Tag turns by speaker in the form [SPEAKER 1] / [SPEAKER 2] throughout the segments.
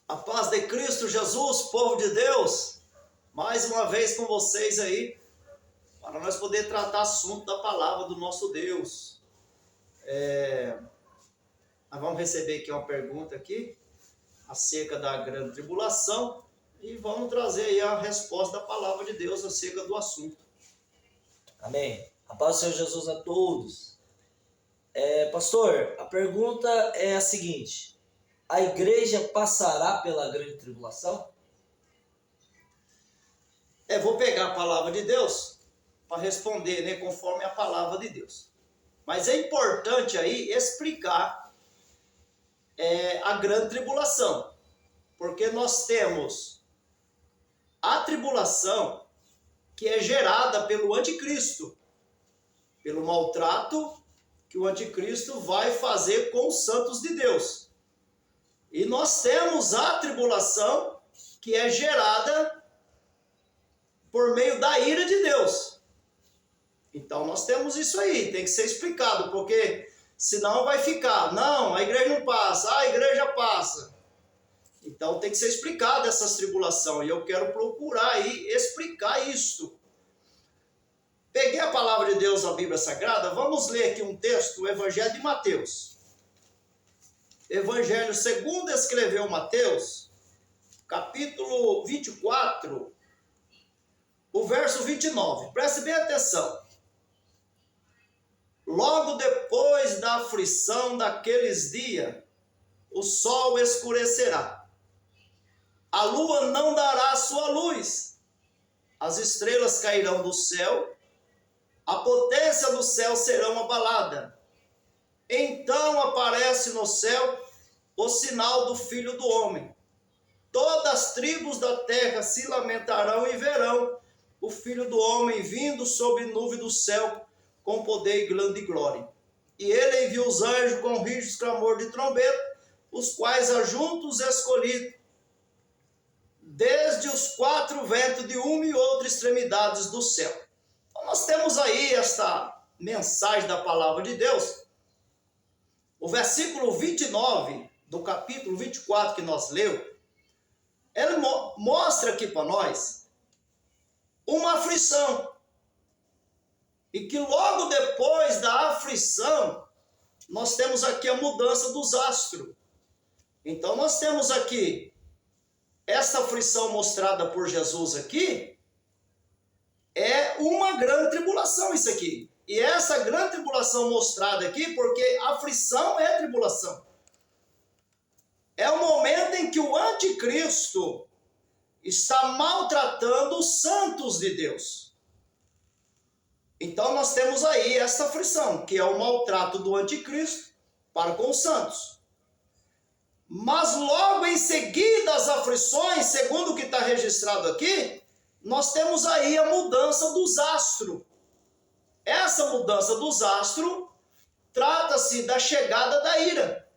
[SPEAKER 1] A paz de Cristo Jesus, povo de Deus, mais uma vez com vocês aí, para nós poder tratar assunto da palavra do nosso Deus. Nós vamos receber aqui uma pergunta aqui, acerca da grande tribulação, e vamos trazer aí a resposta da palavra de Deus acerca do assunto.
[SPEAKER 2] Amém. A paz do Senhor Jesus a todos. Pastor, a pergunta é a seguinte: a igreja passará pela grande tribulação?
[SPEAKER 1] Vou pegar a palavra de Deus para responder, né, conforme a palavra de Deus. Mas é importante aí explicar a grande tribulação, porque nós temos a tribulação que é gerada pelo anticristo, pelo maltrato que o anticristo vai fazer com os santos de Deus. E nós temos a tribulação que é gerada por meio da ira de Deus. Então nós temos isso aí, tem que ser explicado, porque senão vai ficar, não, a igreja não passa, a igreja passa. Então tem que ser explicado essas tribulações, e eu quero procurar aí explicar isto. Peguei a palavra de Deus, a Bíblia Sagrada, vamos ler aqui um texto, o Evangelho de Mateus. Evangelho segundo escreveu Mateus, capítulo 24, o verso 29. Preste bem atenção. Logo depois da aflição daqueles dias, o sol escurecerá, a lua não dará sua luz, as estrelas cairão do céu, a potência do céu será abalada. Então aparece no céu o sinal do Filho do Homem. Todas as tribos da terra se lamentarão e verão o Filho do Homem vindo sobre nuvem do céu com poder e grande glória. E ele envia os anjos com rígidos clamor de trombeta, os quais ajuntam os escolhidos, desde os quatro ventos de uma e outra extremidades do céu. Então nós temos aí esta mensagem da palavra de Deus. O versículo 29 do capítulo 24 que nós lemos, ele mostra aqui para nós uma aflição. E que logo depois da aflição, nós temos aqui a mudança dos astros. Então nós temos aqui essa aflição mostrada por Jesus aqui, é uma grande tribulação isso aqui. E essa grande tribulação mostrada aqui, porque aflição é tribulação. É o momento em que o anticristo está maltratando os santos de Deus. Então nós temos aí essa aflição, que é o maltrato do anticristo para com os santos. Mas logo em seguida as aflições, segundo o que está registrado aqui, nós temos aí a mudança dos astros. Essa mudança dos astros trata-se da chegada da ira.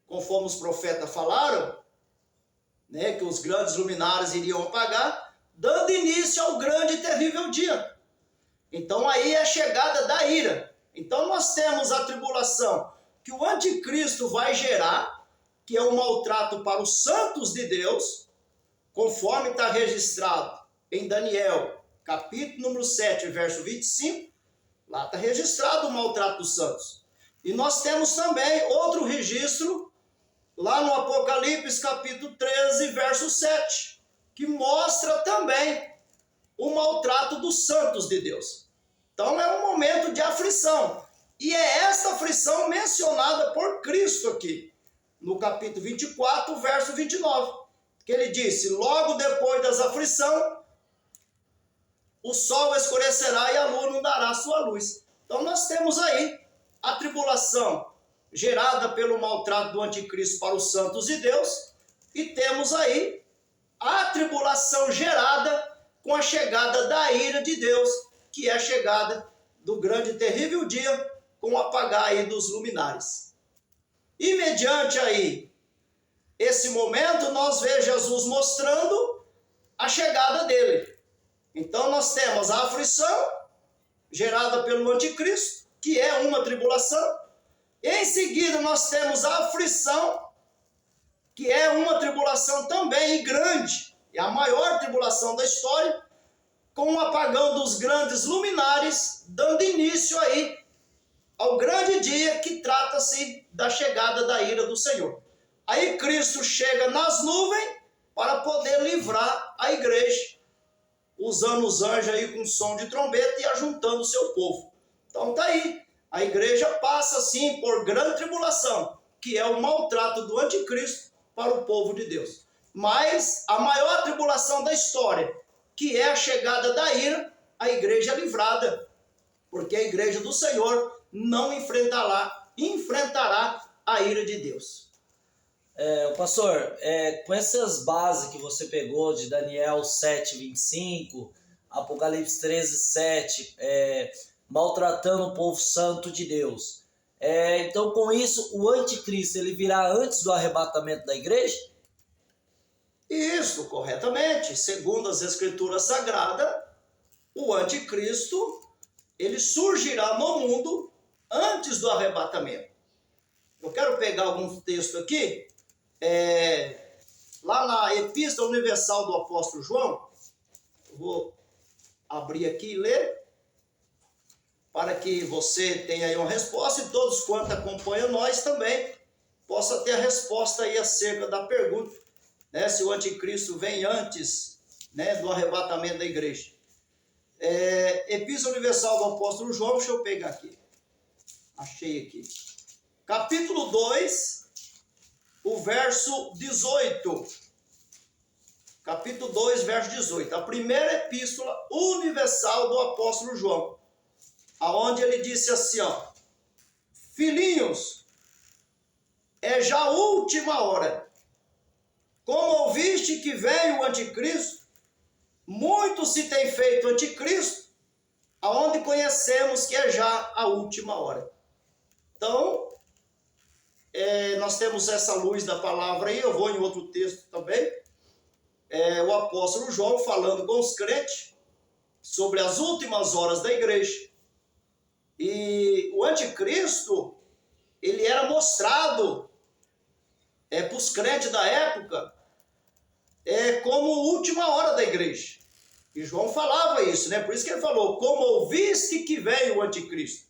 [SPEAKER 1] Conforme os profetas falaram, né, que os grandes luminares iriam apagar, dando início ao grande e terrível dia. Então aí é a chegada da ira. Então nós temos a tribulação que o anticristo vai gerar, que é um maltrato para os santos de Deus, conforme está registrado em Daniel, capítulo número 7, verso 25, lá está registrado o maltrato dos santos. E nós temos também outro registro, lá no Apocalipse, capítulo 13, verso 7, que mostra também o maltrato dos santos de Deus. Então é um momento de aflição. E é essa aflição mencionada por Cristo aqui, no capítulo 24, verso 29. Que ele disse, logo depois das aflições, o sol escurecerá e a lua não dará sua luz. Então nós temos aí a tribulação gerada pelo maltrato do anticristo para os santos de Deus, e temos aí a tribulação gerada com a chegada da ira de Deus, que é a chegada do grande e terrível dia, com o apagar aí dos luminares. E mediante aí esse momento, nós vemos Jesus mostrando a chegada dele. Então nós temos a aflição gerada pelo anticristo, que é uma tribulação. Em seguida nós temos a aflição que é uma tribulação também grande, é a maior tribulação da história, com o apagão dos grandes luminares, dando início aí ao grande dia que trata-se da chegada da ira do Senhor. Aí Cristo chega nas nuvens para poder livrar a igreja, usando os anjos aí com som de trombeta e ajuntando o seu povo. Então tá aí, a igreja passa sim por grande tribulação, que é o maltrato do anticristo para o povo de Deus. Mas a maior tribulação da história, que é a chegada da ira, a igreja é livrada, porque a igreja do Senhor não enfrentará a ira de Deus.
[SPEAKER 2] Pastor, com essas bases que você pegou de Daniel 7:25, Apocalipse 13:7, maltratando o povo santo de Deus. Então, com isso, o anticristo ele virá antes do arrebatamento da igreja?
[SPEAKER 1] Isso, corretamente. Segundo as Escrituras Sagradas, o anticristo ele surgirá no mundo antes do arrebatamento. Eu quero pegar algum texto aqui, lá na Epístola Universal do Apóstolo João. Eu vou abrir aqui e ler, para que você tenha aí uma resposta e todos quantos acompanham nós também possam ter a resposta aí acerca da pergunta, né, se o anticristo vem antes, né, do arrebatamento da igreja. Epístola Universal do Apóstolo João, deixa eu pegar aqui. Achei aqui. Capítulo 2, o verso 18. Capítulo 2, verso 18. A primeira epístola universal do apóstolo João. Aonde ele disse assim, ó: filhinhos, é já a última hora. Como ouviste que vem o anticristo, muito se tem feito anticristo, aonde conhecemos que é já a última hora. Então, nós temos essa luz da palavra aí, eu vou em outro texto também, o apóstolo João falando com os crentes sobre as últimas horas da igreja. E o anticristo, ele era mostrado para os crentes da época como última hora da igreja. E João falava isso, né? Por isso que ele falou, como ouviste que veio o anticristo.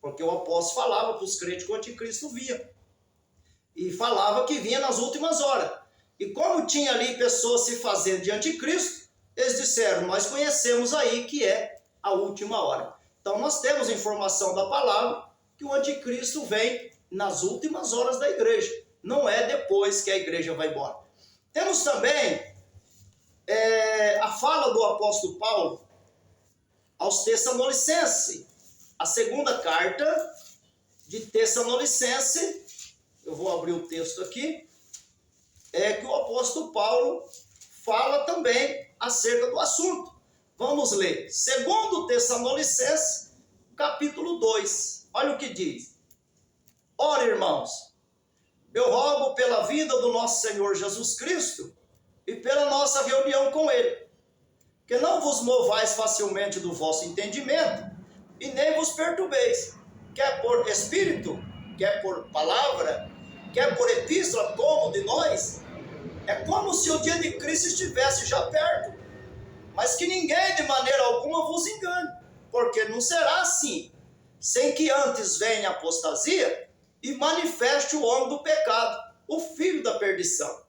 [SPEAKER 1] Porque o apóstolo falava para os crentes que o anticristo vinha. E falava que vinha nas últimas horas. E como tinha ali pessoas se fazendo de anticristo, eles disseram, nós conhecemos aí que é a última hora. Então nós temos informação da palavra que o anticristo vem nas últimas horas da igreja. Não é depois que a igreja vai embora. Temos também a fala do apóstolo Paulo aos Tessalonicenses. A segunda carta de Tessalonicenses, eu vou abrir o texto aqui, que o apóstolo Paulo fala também acerca do assunto. Vamos ler. Segundo Tessalonicenses, capítulo 2. Olha o que diz. Ora, irmãos, eu rogo pela vida do nosso Senhor Jesus Cristo e pela nossa reunião com Ele, que não vos movais facilmente do vosso entendimento e nem vos perturbeis, quer por espírito, quer por palavra, quer por epístola, como de nós. É como se o dia de Cristo estivesse já perto, mas que ninguém de maneira alguma vos engane, porque não será assim, sem que antes venha a apostasia e manifeste o homem do pecado, o filho da perdição,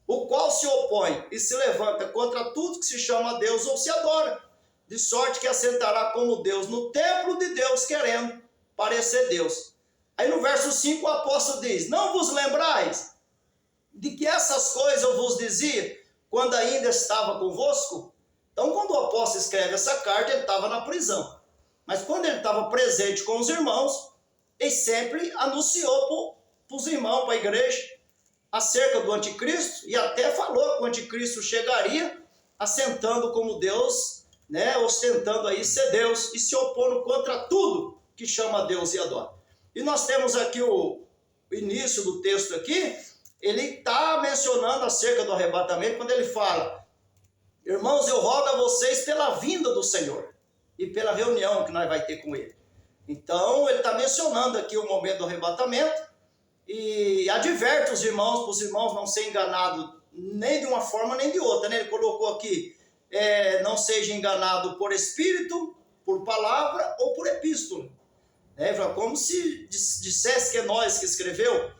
[SPEAKER 1] o qual se opõe e se levanta contra tudo que se chama Deus ou se adora, de sorte que assentará como Deus no templo de Deus, querendo parecer Deus. Aí no verso 5 o apóstolo diz, não vos lembrais de que essas coisas eu vos dizia quando ainda estava convosco? Então, quando o apóstolo escreve essa carta, ele estava na prisão. Mas quando ele estava presente com os irmãos, ele sempre anunciou para os irmãos, para a igreja, acerca do anticristo, e até falou que o anticristo chegaria assentando como Deus, né, ostentando aí ser Deus e se opondo contra tudo que chama Deus e adora. E nós temos aqui o início do texto aqui, ele está mencionando acerca do arrebatamento, quando ele fala, irmãos, eu rogo a vocês pela vinda do Senhor e pela reunião que nós vai ter com Ele. Então, ele está mencionando aqui o momento do arrebatamento e adverte os irmãos, para os irmãos não serem enganados nem de uma forma nem de outra, né? Ele colocou aqui, não seja enganado por espírito, por palavra ou por epístola. Como se dissesse que é nós que escreveu.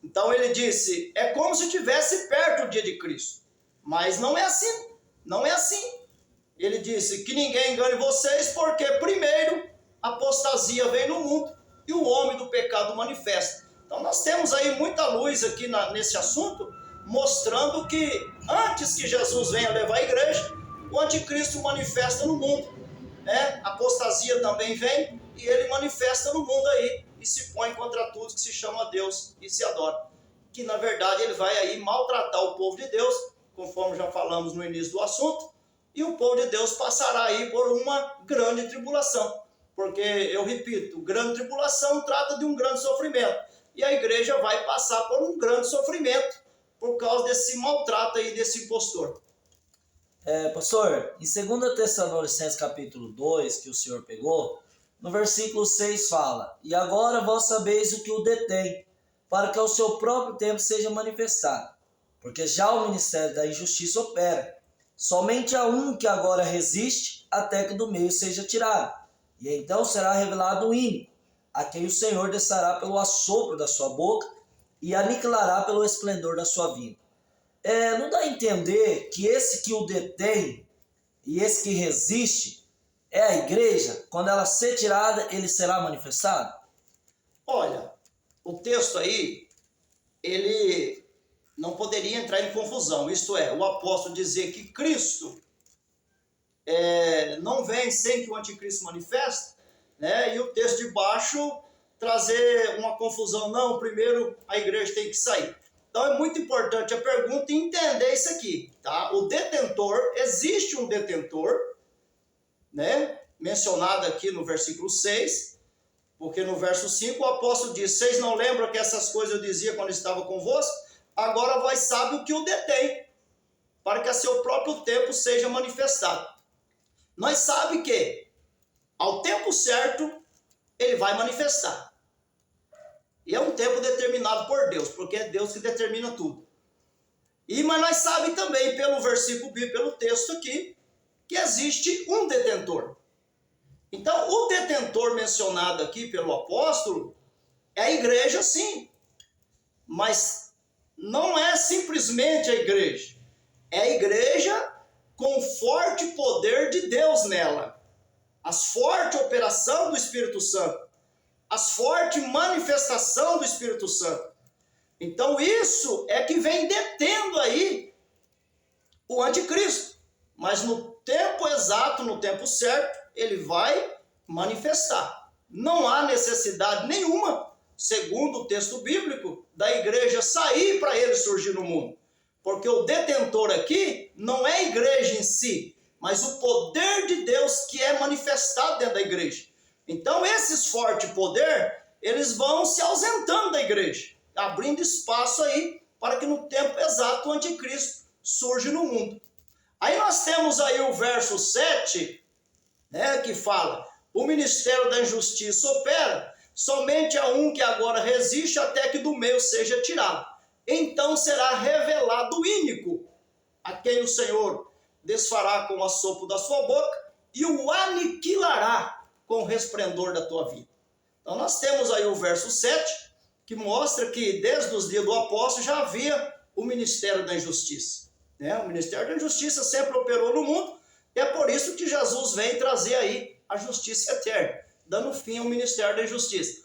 [SPEAKER 1] Então ele disse, é como se estivesse perto do dia de Cristo. Mas não é assim, não é assim. Ele disse que ninguém engane vocês, porque primeiro a apostasia vem no mundo e o homem do pecado manifesta. Então nós temos aí muita luz aqui nesse assunto, mostrando que antes que Jesus venha levar a igreja, o anticristo manifesta no mundo. A apostasia também vem e ele manifesta no mundo aí e se põe contra tudo que se chama Deus e se adora. Que na verdade ele vai aí maltratar o povo de Deus, conforme já falamos no início do assunto, e o povo de Deus passará aí por uma grande tribulação. Porque, eu repito, grande tribulação trata de um grande sofrimento. E a igreja vai passar por um grande sofrimento por causa desse maltrato aí desse impostor.
[SPEAKER 2] Pastor, em 2 Tessalonicenses capítulo 2, que o senhor pegou, no versículo 6 fala, e agora vós sabeis o que o detém, para que ao seu próprio tempo seja manifestado. Porque já o ministério da injustiça opera. Somente há um que agora resiste, até que do meio seja tirado. E então será revelado o ímpio, a quem o Senhor descerá pelo assopro da sua boca e aniquilará pelo esplendor da sua vinda. Não dá a entender que esse que o detém e esse que resiste é a igreja? Quando ela ser tirada, ele será manifestado?
[SPEAKER 1] Olha, o texto aí, ele não poderia entrar em confusão. Isto é, o apóstolo dizer que Cristo não vem sem que o anticristo manifeste, né? E o texto de baixo trazer uma confusão. Não, primeiro a igreja tem que sair. Então é muito importante a pergunta e entender isso aqui, tá? O detentor, existe um detentor, né? Mencionado aqui no versículo 6, porque no verso 5 o apóstolo diz, vocês não lembram que essas coisas eu dizia quando estava convosco? Agora vós sabem o que o detém, para que a seu próprio tempo seja manifestado. Nós sabemos que, ao tempo certo, ele vai manifestar. E é um tempo determinado por Deus, porque é Deus que determina tudo. Mas nós sabemos também, pelo versículo bíblico, pelo texto aqui, que existe um detentor. Então, o detentor mencionado aqui pelo apóstolo é a igreja, sim. Mas não é simplesmente a igreja. É a igreja com forte poder de Deus nela. As forte operação do Espírito Santo. As forte manifestação do Espírito Santo. Então isso é que vem detendo aí o anticristo. Mas no tempo exato, no tempo certo, ele vai manifestar. Não há necessidade nenhuma, segundo o texto bíblico, da igreja sair para ele surgir no mundo. Porque o detentor aqui não é a igreja em si, mas o poder de Deus que é manifestado dentro da igreja. Então esses fortes poder, eles vão se ausentando da igreja, abrindo espaço aí para que no tempo exato o anticristo surge no mundo. Aí nós temos aí o verso 7, né, que fala, o ministério da injustiça opera, somente há um que agora resiste até que do meio seja tirado. Então será revelado o ínico, a quem o Senhor desfará com o assopro da sua boca e o aniquilará com o resplendor da tua vida. Então nós temos aí o verso 7, que mostra que desde os dias do apóstolo já havia o ministério da injustiça. O ministério da injustiça sempre operou no mundo, e é por isso que Jesus vem trazer aí a justiça eterna, dando fim ao ministério da injustiça.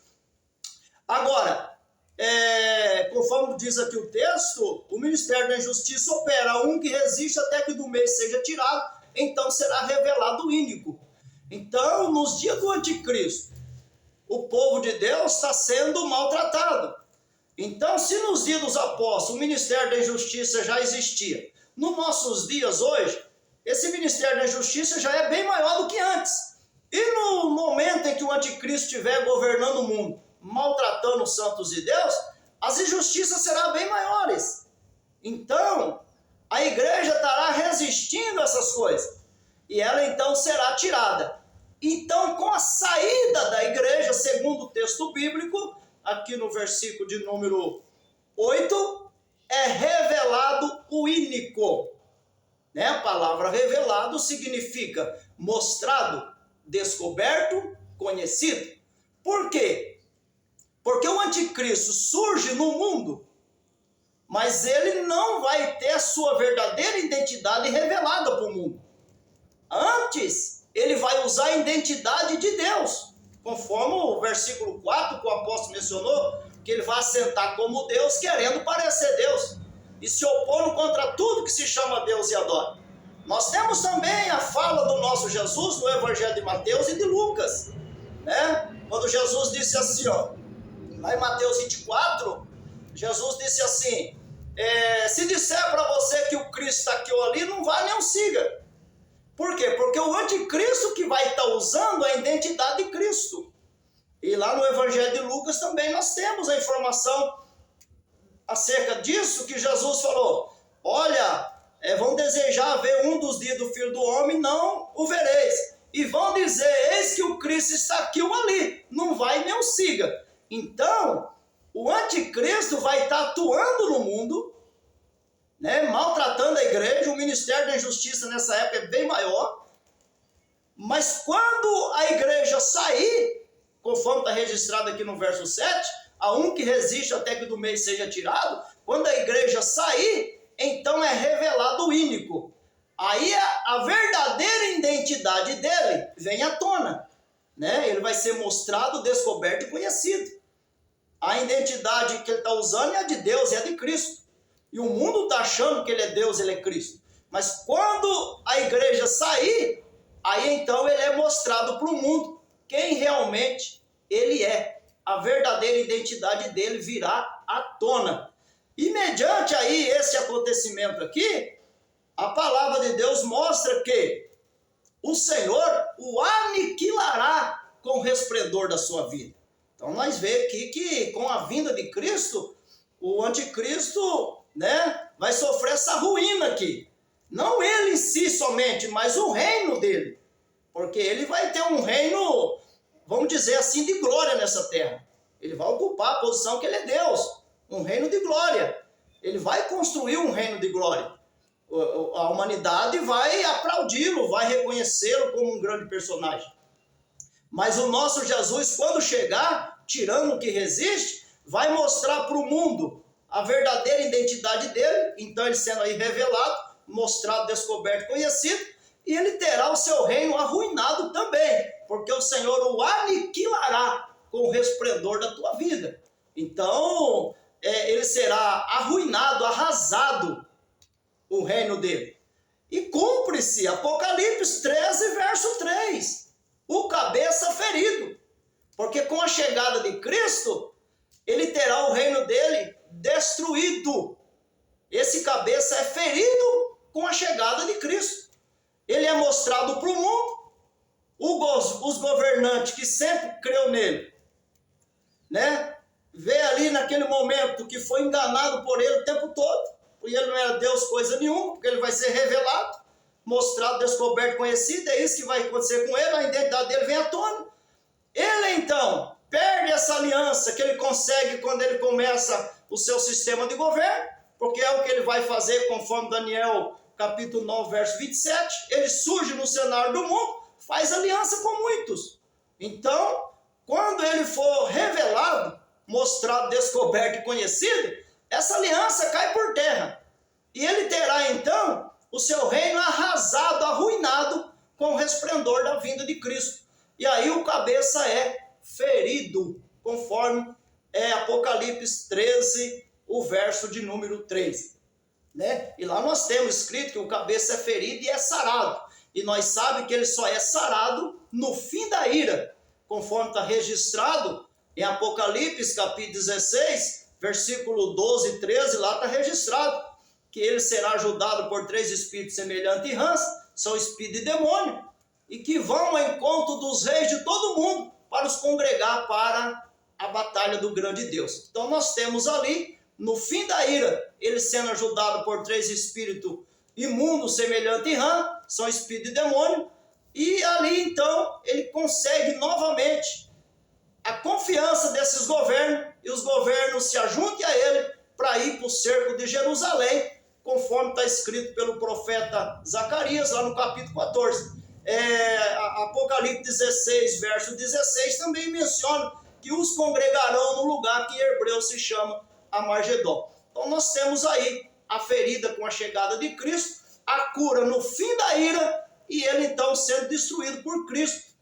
[SPEAKER 1] Agora, conforme diz aqui o texto, o ministério da injustiça opera um que resiste até que do meio seja tirado, então será revelado o ínico. Então, nos dias do anticristo, o povo de Deus está sendo maltratado. Então, se nos dias dos apóstolos o ministério da injustiça já existia, nos nossos dias hoje, esse ministério da injustiça já é bem maior do que antes. E no momento em que o anticristo estiver governando o mundo, maltratando os santos de Deus, as injustiças serão bem maiores. Então, a igreja estará resistindo a essas coisas. E ela então será tirada. Então, com a saída da igreja, segundo o texto bíblico, aqui no versículo de número 8, é revelado o único. Né? A palavra revelado significa mostrado, descoberto, conhecido. Por quê? Porque o anticristo surge no mundo, mas ele não vai ter a sua verdadeira identidade revelada para o mundo. Antes, ele vai usar a identidade de Deus, conforme o versículo 4 que o apóstolo mencionou, que ele vai assentar como Deus, querendo parecer Deus, e se opondo contra tudo que se chama Deus e adora. Nós temos também a fala do nosso Jesus no Evangelho de Mateus e de Lucas, né? Quando Jesus disse assim, ó, lá em Mateus 24, Jesus disse assim, se disser para você que o Cristo está aqui ou ali, não vá nem o siga. Por quê? Porque o anticristo que vai estar usando a identidade de Cristo. E lá no Evangelho de Lucas também nós temos a informação acerca disso, que Jesus falou, olha, vão desejar ver um dos dias do Filho do Homem, não o vereis. E vão dizer, eis que o Cristo está aqui ou ali, não vai nem o siga. Então, o anticristo vai estar atuando no mundo, né, maltratando a igreja. O ministério da injustiça nessa época é bem maior. Mas quando a igreja sair, conforme está registrado aqui no verso 7, a um que resiste até que do meio seja tirado, quando a igreja sair, então é revelado o único. Aí a verdadeira identidade dele vem à tona, né? Ele vai ser mostrado, descoberto e conhecido. A identidade que ele está usando é a de Deus, é a de Cristo. E o mundo está achando que ele é Deus, ele é Cristo. Mas quando a igreja sair, aí então ele é mostrado para o mundo quem realmente ele é. A verdadeira identidade dele virá à tona. E mediante aí esse acontecimento aqui, a palavra de Deus mostra que o Senhor o aniquilará com o resplendor da sua vida. Então nós vemos aqui que com a vinda de Cristo, o anticristo, né, vai sofrer essa ruína aqui. Não ele em si somente, mas o reino dele. Porque ele vai ter um reino, vamos dizer assim, de glória nessa terra. Ele vai ocupar a posição que ele é Deus, um reino de glória. Ele vai construir um reino de glória. A humanidade vai aplaudi-lo, vai reconhecê-lo como um grande personagem. Mas o nosso Jesus, quando chegar, tirando o que resiste, vai mostrar para o mundo a verdadeira identidade dele. Então ele sendo aí revelado, mostrado, descoberto, conhecido, e ele terá o seu reino arruinado também, porque o Senhor o aniquilará com o resplendor da tua vida. Então, ele será arruinado, arrasado, o reino dele. E cumpre-se Apocalipse 13, verso 3. O cabeça ferido. Porque com a chegada de Cristo, ele terá o reino dele destruído. Esse cabeça é ferido com a chegada de Cristo. Ele é mostrado para o mundo. Os governantes que sempre creu nele, né, vê ali naquele momento que foi enganado por ele o tempo todo, e ele não era Deus coisa nenhuma, porque ele vai ser revelado, mostrado, descoberto, conhecido. É isso que vai acontecer com ele, a identidade dele vem à tona. Ele então perde essa aliança que ele consegue quando ele começa o seu sistema de governo, porque é o que ele vai fazer conforme Daniel capítulo 9, verso 27. Ele surge no cenário do mundo, faz aliança com muitos. Então, quando ele for revelado, mostrado, descoberto e conhecido, essa aliança cai por terra. E ele terá então o seu reino arrasado, arruinado com o resplendor da vinda de Cristo. E aí o cabeça é ferido, conforme Apocalipse 13, o verso de número 13. Né? E lá nós temos escrito que o cabeça é ferido e é sarado. E nós sabemos que ele só é sarado no fim da ira, conforme está registrado em Apocalipse capítulo 16, versículo 12 e 13, lá está registrado que ele será ajudado por 3 espíritos semelhantes e rãs, são espírito e demônio, e que vão ao encontro dos reis de todo mundo para os congregar para a batalha do grande Deus. Então nós temos ali, no fim da ira, ele sendo ajudado por 3 espíritos imundos semelhantes e rã, são espírito e demônio, e ali então ele consegue novamente a confiança desses governos e os governos se ajuntem a ele para ir para o cerco de Jerusalém, conforme está escrito pelo profeta Zacarias, lá no capítulo 14. Apocalipse 16, verso 16, também menciona que os congregarão no lugar que em hebreu se chama Armagedon. Então nós temos aí a ferida com a chegada de Cristo, a cura no fim da ira, e ele então sendo destruído por Cristo,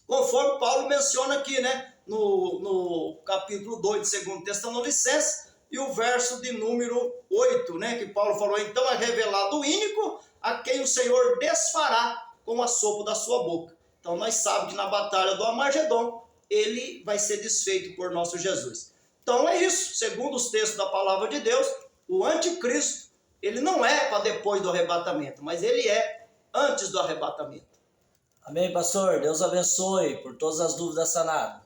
[SPEAKER 1] conforme Paulo menciona aqui, né, no capítulo 2 de 2 Tessalonicenses, e o verso de número 8, né, que Paulo falou: então é revelado o único a quem o Senhor desfará com o assopro da sua boca. Então nós sabemos que na batalha do Armagedon, ele vai ser desfeito por nosso Jesus. Então é isso, segundo os textos da palavra de Deus, o anticristo, ele não é para depois do arrebatamento, mas ele é antes do arrebatamento.
[SPEAKER 2] Amém, pastor. Deus abençoe por todas as dúvidas sanadas.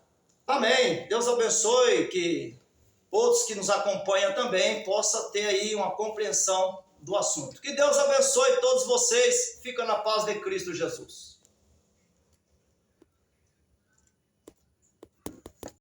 [SPEAKER 1] Amém. Deus abençoe, que outros que nos acompanham também possam ter aí uma compreensão do assunto. Que Deus abençoe todos vocês. Fica na paz de Cristo Jesus.